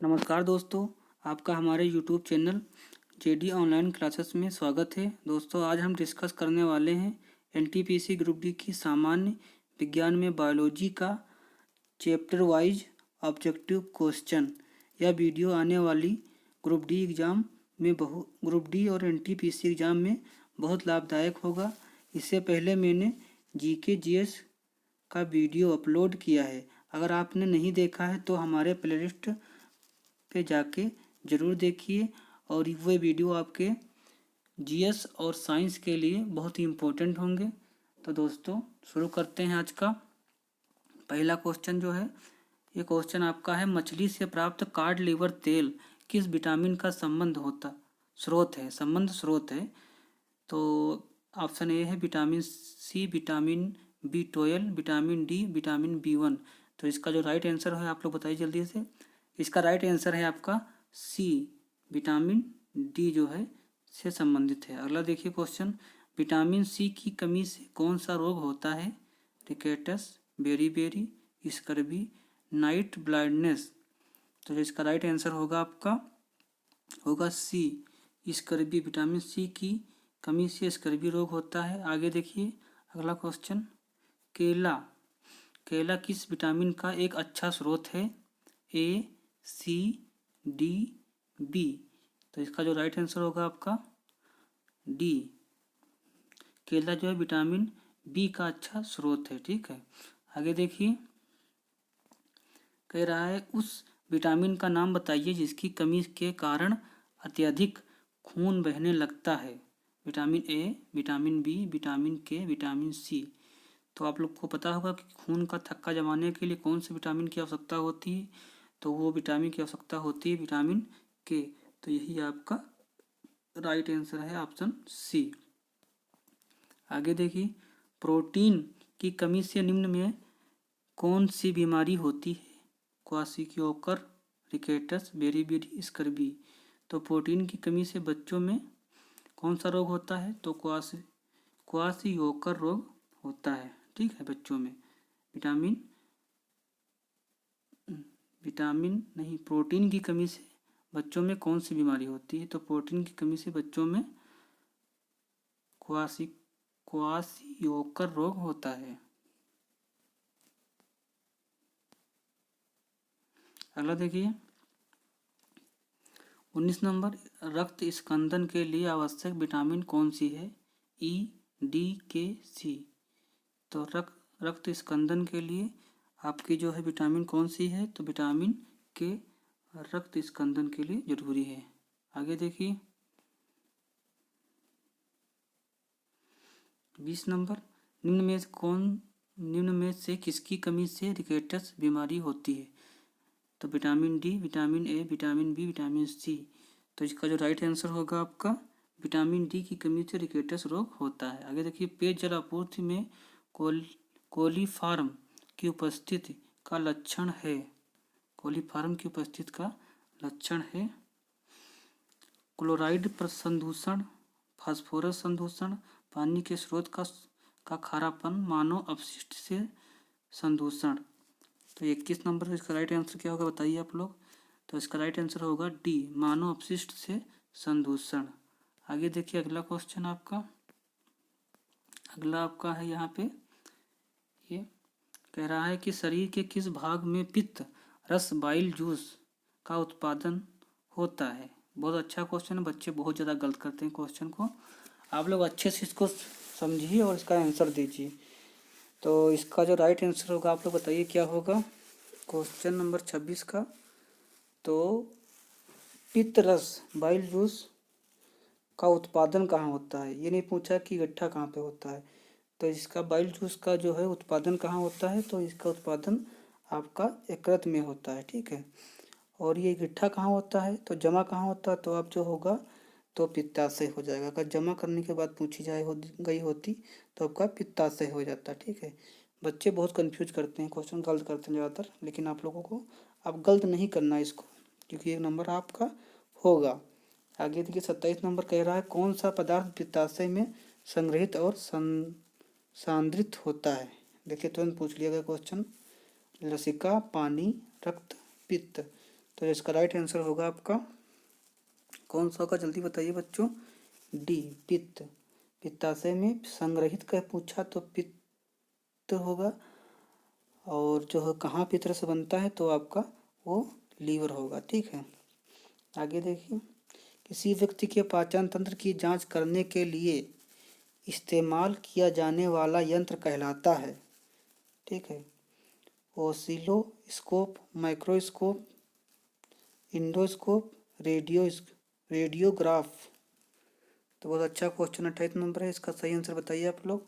नमस्कार दोस्तों, आपका हमारे YouTube channel JD online classes में स्वागत है। दोस्तों, आज हम डिस्कस करने वाले हैं एनटीपीसी ग्रुप डी की सामान्य विज्ञान में बायोलॉजी का चैप्टर वाइज ऑब्जेक्टिव क्वेश्चन। यह वीडियो आने वाली ग्रुप डी और एनटीपीसी एग्ज़ाम में बहुत लाभदायक होगा। इससे पहले मैंने जीके जीएस का वीडियो अपलोड किया है। अगर आपने नहीं देखा है तो हमारे प्लेलिस्ट पे जाके ज़रूर देखिए और वो वीडियो आपके जीएस और साइंस के लिए बहुत ही इम्पोर्टेंट होंगे। तो दोस्तों, शुरू करते हैं आज का पहला क्वेश्चन। जो है ये क्वेश्चन आपका है, मछली से प्राप्त कार्ड लीवर तेल किस विटामिन का स्रोत है। तो ऑप्शन ए है vitamin C, vitamin B12, vitamin D, vitamin B1। तो इसका जो राइट आंसर है आप लोग बताइए जल्दी से। इसका राइट आंसर है आपका सी, विटामिन डी जो है से संबंधित है। अगला देखिए क्वेश्चन, विटामिन सी की कमी से कौन सा रोग होता है? Rickets, beriberi, scurvy, night blindness. तो इसका राइट आंसर होगा सी, स्कर्वी। विटामिन सी की कमी से स्कर्वी रोग होता है। आगे देखिए अगला क्वेश्चन, केला किस विटामिन का एक अच्छा स्रोत है? ए, सी, डी, बी। तो इसका जो राइट आंसर होगा आपका डी, केला जो है विटामिन बी का अच्छा स्रोत है। ठीक है, आगे देखिए कह रहा है उस विटामिन का नाम बताइए जिसकी कमी के कारण अत्यधिक खून बहने लगता है। Vitamin A, vitamin B, vitamin K, vitamin C. तो आप लोग को पता होगा कि खून का थक्का जमाने के लिए कौन से विटामिन की आवश्यकता होती है? तो वो विटामिन की आवश्यकता होती है विटामिन के। तो यही आपका राइट आंसर है ऑप्शन सी। आगे देखिए, प्रोटीन की कमी से निम्न में कौन सी बीमारी होती है? क्वाशियोकर, रिकेटस, बेरी, स्कर्वी। तो प्रोटीन की कमी से बच्चों में कौन सा रोग होता है? तो क्वाशियोकर रोग होता है। ठीक है, बच्चों में प्रोटीन की कमी से बच्चों में कौन सी बीमारी होती है? तो प्रोटीन की कमी से बच्चों में क्वाशियोकर रोग होता है। अगला देखिए 19 नंबर, रक्त स्कंदन के लिए आवश्यक विटामिन कौन सी है? ई, डी, के, सी। तो रक्त स्कंदन के लिए आपकी जो है विटामिन कौन सी है? तो विटामिन के रक्त स्कंदन के लिए जरूरी है। आगे देखिए 20 नंबर, निम्न में से किसकी कमी से रिकेटस बीमारी होती है? तो vitamin D, vitamin A, vitamin B, vitamin C. तो इसका जो राइट आंसर होगा आपका विटामिन डी की कमी से रिकेटस रोग होता है। आगे देखिए, पेयजल आपूर्ति में कोलीफार्म की उपस्थिति का लक्षण है। कोलीफार्म की उपस्थिति का लक्षण है क्लोराइड संदूषण, फास्फोरस संदूषण, पानी के स्रोत का खारापन, मानव अपशिष्ट से संदूषण। तो 21 नंबर का इसका राइट आंसर क्या होगा बताइए आप लोग। तो इसका राइट आंसर होगा डी, मानव अपशिष्ट से संदूषण। आगे देखिए अगला क्वेश्चन अगला आपका है यहाँ पे, ये कह रहा है कि शरीर के किस भाग में पित्त रस बाइल जूस का उत्पादन होता है? बहुत अच्छा क्वेश्चन है, बच्चे बहुत ज़्यादा गलत करते हैं क्वेश्चन को। आप लोग अच्छे से इसको समझिए और इसका आंसर दीजिए। तो इसका जो राइट आंसर होगा आप लोग बताइए क्या होगा क्वेश्चन नंबर 26 का। तो पित्त रस बाइल जूस का उत्पादन कहाँ होता है? ये नहीं पूछा कि गट्ठा कहाँ पे होता है। तो इसका बाइल जूस का जो है उत्पादन कहाँ होता है? तो इसका उत्पादन आपका यकृत में होता है। ठीक है, और ये गट्ठा कहाँ होता है? तो जमा कहाँ होता है? तो आप जो होगा तो पित्ताशय हो जाएगा। अगर जमा करने के बाद पूछी गई होती तो आपका पित्ताशय हो जाता। ठीक है, बच्चे बहुत कंफ्यूज करते हैं, क्वेश्चन गलत करते हैं ज़्यादातर, लेकिन आप लोगों को अब गलत नहीं करना है इसको, क्योंकि 1 नंबर आपका होगा। आगे देखिए 27 नंबर कह रहा है कौन सा पदार्थ पित्ताशय में संग्रहित और सांद्रित होता है? देखिए तुरंत पूछ लिया गया क्वेश्चन, लसिका, पानी, रक्त, पित्त। तो इसका राइट आंसर होगा आपका कौन सा होगा, जल्दी बताइए बच्चों। डी, पित्त। पित्ताशय में संग्रहित कर पूछा तो पित्त होगा, और जो है कहाँ पित्र से बनता है तो आपका वो लीवर होगा। ठीक है, आगे देखिए। किसी व्यक्ति के पाचन तंत्र की जांच करने के लिए इस्तेमाल किया जाने वाला यंत्र कहलाता है। ठीक है, ओसिलोस्कोप, माइक्रोस्कोप, इंडोस्कोप, रेडियोग्राफ। तो बहुत अच्छा क्वेश्चन 28 नंबर है। इसका सही आंसर बताइए आप लोग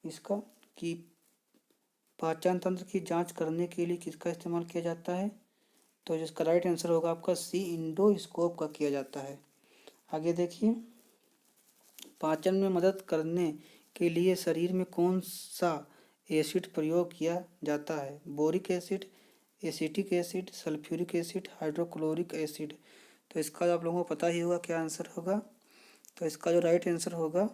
इसका, कि पाचन तंत्र की जांच करने के लिए किसका इस्तेमाल किया जाता है। तो जिसका राइट आंसर होगा आपका सी, इंडोस्कोप का किया जाता है। आगे देखिए, पाचन में मदद करने के लिए शरीर में कौन सा एसिड प्रयोग किया जाता है। Boric acid, acetic acid, sulphuric acid, hydrochloric acid. तो इसका आप लोगों को पता ही होगा क्या आंसर होगा। तो इसका जो राइट आंसर होगा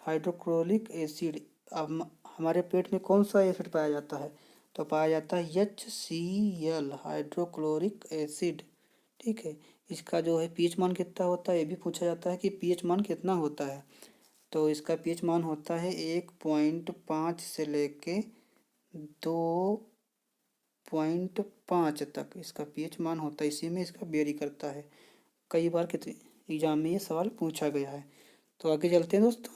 हाइड्रोक्लोरिक एसिड। अब हमारे पेट में कौन सा एसिड पाया जाता है, तो पाया जाता है HCl, हाइड्रोक्लोरिक एसिड। ठीक है, इसका जो है पीएच मान कितना होता है, ये भी पूछा जाता है कि पीएच मान कितना होता है। तो इसका पीएच मान होता है 1.5 से लेके 2.5 तक इसका पीएच मान होता है। इसी में इसका वेरी करता है। कई बार कितने एग्जाम में ये सवाल पूछा गया है। तो आगे चलते हैं दोस्तों,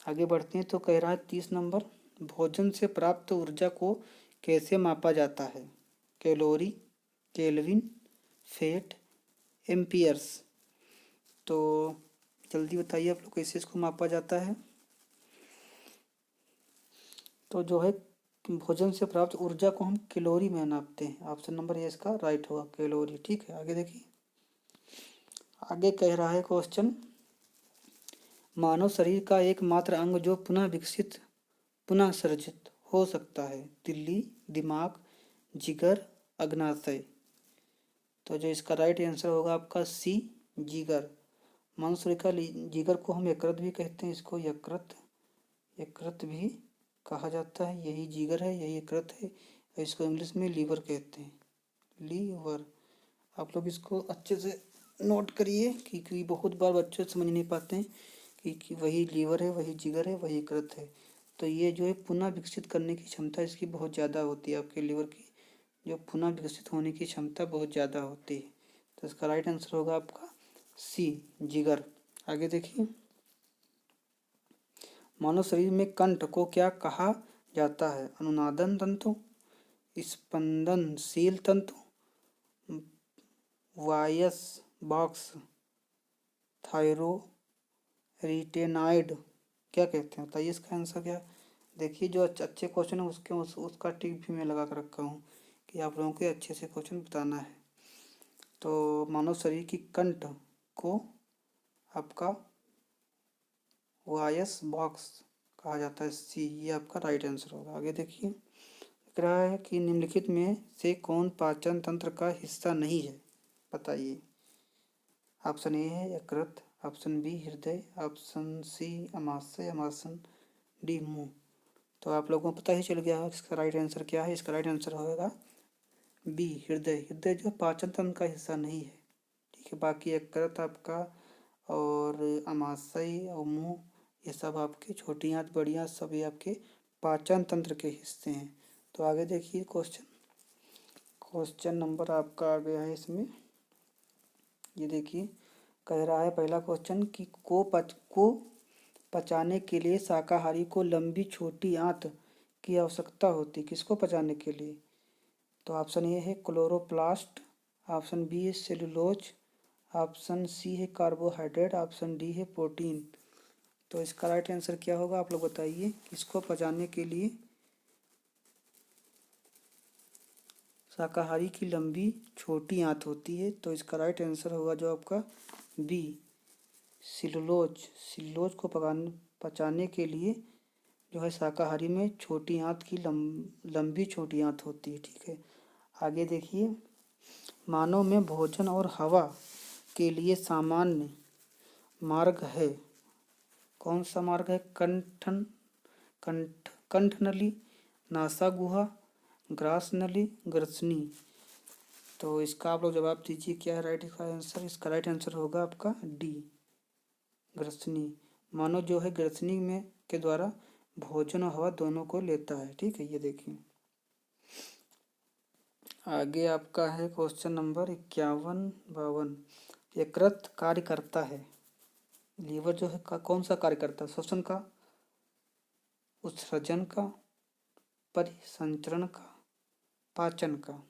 आगे बढ़ते हैं। तो कह रहा है 30 नंबर, भोजन से प्राप्त ऊर्जा को कैसे मापा जाता है। Calorie, kelvin, fat, amperes. तो जल्दी बताइए आप लोग कैसे इसको मापा जाता है। तो जो है भोजन से प्राप्त ऊर्जा को हम कैलोरी में नापते हैं। ऑप्शन नंबर ए इसका राइट होगा, कैलोरी। ठीक है, आगे देखिए। आगे कह रहा है क्वेश्चन, मानव शरीर का एकमात्र अंग जो पुनः सर्जित हो सकता है। दिल्ली, दिमाग, जिगर, अग्नाशय। तो जो इसका राइट आंसर होगा आपका सी, जिगर। मानव शरीर का जिगर को हम यकृत भी कहते हैं, इसको यकृत भी कहा जाता है। यही जिगर है, यही यकृत है। इसको इंग्लिश में लीवर कहते हैं, लीवर। आप लोग इसको अच्छे से नोट करिए, क्योंकि बहुत बार बच्चे समझ नहीं पाते हैं कि वही लीवर है, वही जिगर है, वही यकृत है। तो ये जो है पुनः विकसित करने की क्षमता इसकी बहुत ज़्यादा होती है। आपके लीवर की जो पुनः विकसित होने की क्षमता बहुत ज़्यादा होती है। तो इसका राइट आंसर होगा आपका सी, जिगर। आगे देखिए, मानव शरीर में कंठ को क्या कहा जाता है। अनुनादन तंतु, स्पंदनशील तंतु, वायस बॉक्स, थायरोरिटेनाइड, क्या कहते हैं बताइए इसका आंसर क्या। देखिए, जो अच्छे क्वेश्चन है उसका टिक भी मैं लगा कर रखा हूँ कि आप लोगों को अच्छे से क्वेश्चन बताना है। तो मानव शरीर की कंठ को आपका वायस बॉक्स कहा जाता है, सी, ये आपका राइट आंसर होगा। आगे देखिए, दिख रहा है कि निम्नलिखित में से कौन पाचन तंत्र का हिस्सा नहीं है, बताइए। ऑप्शन ए है यकृत, ऑप्शन बी हृदय, ऑप्शन सी अमाशय, ऑप्शन डी मुंह। तो आप लोगों को पता ही चल गया है इसका राइट आंसर क्या है। इसका राइट आंसर होगा बी, हृदय। हृदय जो पाचन तंत्र का हिस्सा नहीं है। ठीक है, बाकी यकृत आपका और अमाशय और मुंह, ये सब आपके छोटी आंत बड़ी आंत सभी आपके पाचन तंत्र के हिस्से हैं। तो आगे देखिए, क्वेश्चन नंबर आपका आ गया है इसमें। ये देखिए, कह रहा है पहला क्वेश्चन कि को पचाने के लिए शाकाहारी को लंबी छोटी आंत की आवश्यकता होती। किसको पचाने के लिए। तो ऑप्शन ए है क्लोरोप्लास्ट, ऑप्शन बी है सेलुलोज, ऑप्शन सी है कार्बोहाइड्रेट, ऑप्शन डी है प्रोटीन। तो इसका राइट आंसर क्या होगा आप लोग बताइए। किसको पचाने के लिए शाकाहारी की लंबी छोटी आंत होती है। तो इसका राइट आंसर होगा जो आपका बी, सिलुलोज को पचाने के लिए जो है शाकाहारी में छोटी आंत की लंबी छोटी आंत होती है। ठीक है, आगे देखिए, मानव में भोजन और हवा के लिए सामान्य मार्ग है। कौन सा मार्ग है। कंठनली, नासा गुहा, ग्रासनली, ग्रसनी। तो इसका आप लोग जवाब दीजिए क्या है राइट आंसर। इसका राइट आंसर होगा आपका डी, ग्रसनी। मानव जो है ग्रसनी में के द्वारा भोजन और हवा दोनों को लेता है। ठीक है, ये देखिए। आगे आपका है क्वेश्चन नंबर 51-52। यकृत कार्य करता है, लीवर जो है कौन सा कार्य करता है? श्वसन का, उत्सर्जन का, परिसंचरण का, पाचन का।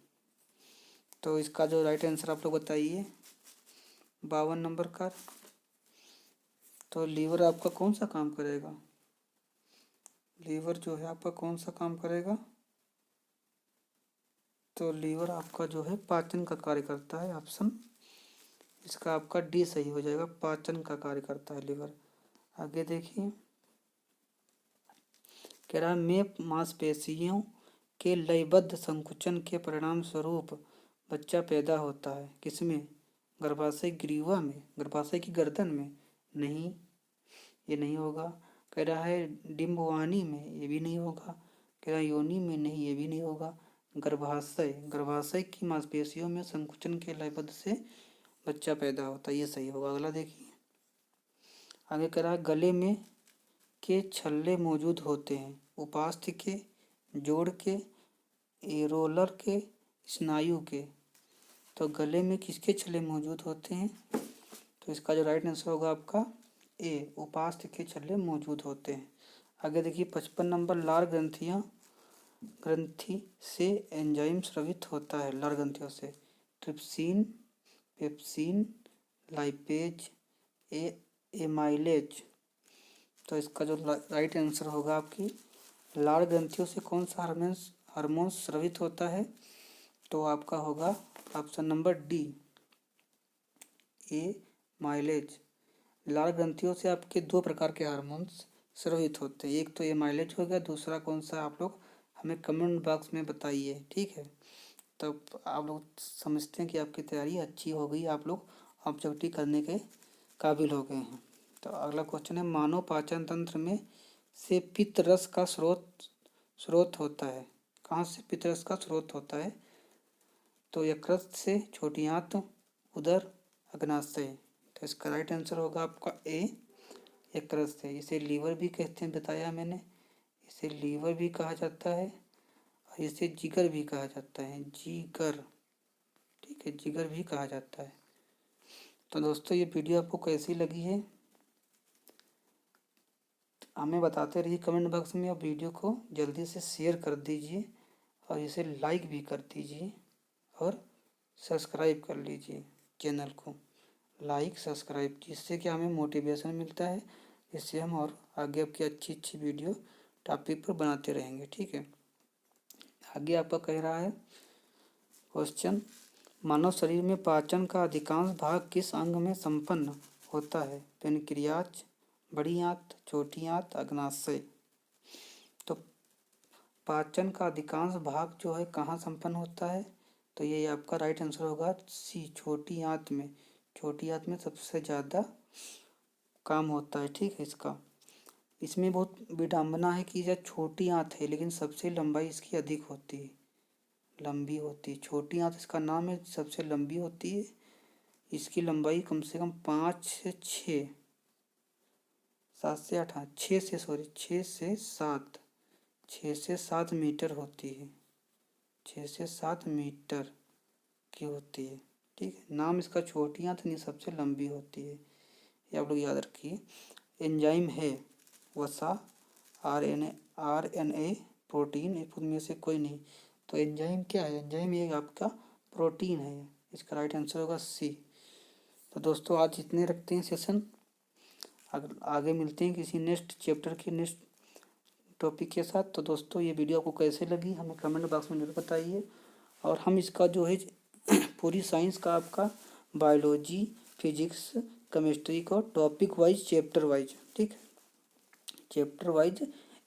तो इसका जो राइट आंसर आप लोग बताइए 52 नंबर का। तो लीवर आपका कौन सा काम करेगा? लीवर जो है आपका कौन सा काम करेगा? तो लीवर आपका जो है पाचन का कार्य करता है। ऑप्शन इसका आपका डी सही हो जाएगा, पाचन का कार्य करता है लीवर। आगे देखिए, कह रहा है में मांसपेशियों के लयबद्ध संकुचन के परिणाम स्वरूप बच्चा पैदा होता है। किसमें? गर्भाशय ग्रीवा में, गर्भाशय की गर्दन में? नहीं, ये नहीं होगा। कह रहा है डिम्बवानी में, ये भी नहीं होगा। कह रहा है योनि में, नहीं, ये भी नहीं होगा। गर्भाशय, गर्भाशय की मांसपेशियों में संकुचन के लयबद्ध से बच्चा पैदा होता है, ये सही होगा। अगला देखिए, आगे कह रहा है गले में के छल्ले मौजूद होते हैं, उपास्थि के, जोड़ के, एरोलर के, स्नायु के। तो गले में किसके छल्ले मौजूद होते हैं? तो इसका जो राइट आंसर होगा आपका ए, उपास्थि के छल्ले मौजूद होते हैं। आगे देखिए 55 नंबर, लार ग्रंथि से एंजाइम स्रावित होता है। लार ग्रंथियों से ट्रिप्सिन, पेप्सिन, लाइपेज, एमाइलेज। तो इसका जो राइट आंसर होगा आपकी लार ग्रंथियों से कौन सा हार्मोन स्रावित होता है? तो आपका होगा ऑप्शन नंबर डी, ए माइलेज। लार ग्रंथियों से आपके दो प्रकार के हार्मोन्स स्रावित होते हैं, एक तो ये माइलेज हो गया, दूसरा कौन सा आप लोग हमें कमेंट बॉक्स में बताइए। ठीक है, तब आप लोग समझते हैं कि आपकी तैयारी अच्छी हो गई, आप लोग ऑब्जेक्टिव करने के काबिल हो गए हैं। तो अगला क्वेश्चन है, मानव पाचन तंत्र में से पित्त रस का स्रोत होता है। कहाँ से पित्त रस का स्रोत होता है? तो यकृत से, छोटी आंत, उदर, अग्नाशय। तो इसका राइट आंसर होगा आपका ए, यकृत से। इसे लीवर भी कहते हैं, बताया मैंने। इसे लीवर भी कहा जाता है और इसे जिगर भी कहा जाता है, जिगर। ठीक है, जिगर भी कहा जाता है। तो दोस्तों ये वीडियो आपको कैसी लगी है हमें बताते रहिए कमेंट बॉक्स में, और वीडियो को जल्दी से शेयर कर दीजिए और इसे लाइक भी कर दीजिए और सब्सक्राइब कर लीजिए चैनल को। लाइक सब्सक्राइब, जिससे कि हमें मोटिवेशन मिलता है, जिससे हम और आगे आपकी अच्छी अच्छी वीडियो टॉपिक पर बनाते रहेंगे। ठीक है, आगे आपका कह रहा है क्वेश्चन, मानव शरीर में पाचन का अधिकांश भाग किस अंग में संपन्न होता है? पेनक्रियाज, बड़ी आंत, छोटी आंत, अग्नाशय। तो पाचन का अधिकांश भाग जो है कहाँ संपन्न होता है? तो ये आपका राइट आंसर होगा सी, छोटी आंत में। छोटी आंत में सबसे ज़्यादा काम होता है। ठीक है, इसमें बहुत विडंबना है कि यह छोटी आंत है, लेकिन सबसे लंबाई इसकी अधिक होती है, लंबी होती है। छोटी आंत इसका नाम है, सबसे लंबी होती है। इसकी लंबाई कम से कम 5 से 6, 7 से 8, 6 से 7 मीटर होती है। 6 से 7 मीटर की होती है। ठीक है, नाम इसका छोटी आंत नहीं, सबसे लंबी होती है, ये आप लोग याद रखिए। एंजाइम है वसा, आरएनए, प्रोटीन, इनमें से कोई नहीं। तो एंजाइम क्या है? एंजाइम ये आपका प्रोटीन है, इसका राइट आंसर होगा सी। तो दोस्तों आज इतने रखते हैं सेशन, आगे मिलते हैं किसी नेक्स्ट चैप्टर के नेक्स्ट टॉपिक के साथ। तो दोस्तों ये वीडियो आपको कैसे लगी हमें कमेंट बॉक्स में जरूर बताइए, और हम इसका जो है पूरी साइंस का आपका बायोलॉजी, फिजिक्स, केमिस्ट्री को टॉपिक वाइज, चैप्टर वाइज, ठीक, चैप्टर वाइज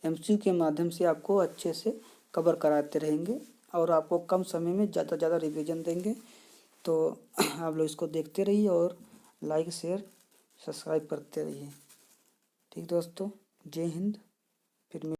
एमसीक्यू के माध्यम से आपको अच्छे से कवर कराते रहेंगे और आपको कम समय में ज़्यादा ज़्यादा रिवीजन देंगे। तो आप लोग इसको देखते रहिए और लाइक शेयर सब्सक्राइब करते रहिए। ठीक दोस्तों, जय हिंद। फिर